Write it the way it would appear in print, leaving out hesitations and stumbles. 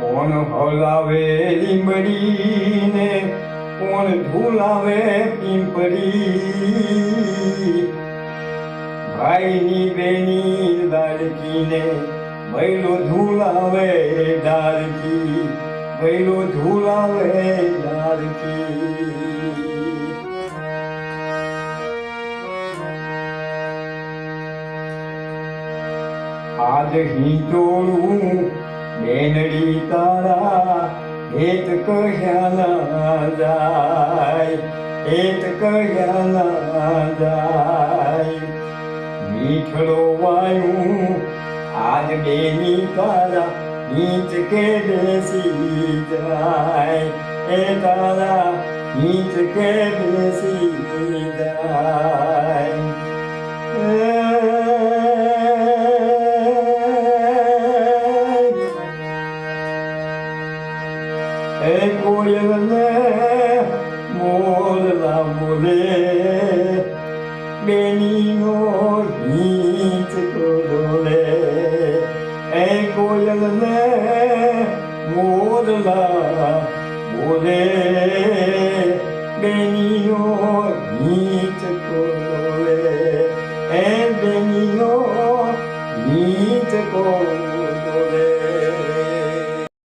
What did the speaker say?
કોણ હલાવે લીંબડીને કોણ ઝૂલાવે પીંપળી ભાઈની બેની લાડકીને બૈલો ઝૂલાવે ડાળકી બૈલો ઝૂલાવે ડાળકી આજ હિંચોળું બેનડી તારા હેત કહ્યા ના જાય હેત કહ્યા ના જાય મીઠડો વાયું આજ બેની તારા નીચ કે બેસી જાય એ તારા નીચ કે બેસી જાય એ કોયલને મોરલા બોલે બેનીનો હિંચકો ડોલે એ કોયલને મોરલા બોલે બેનીનો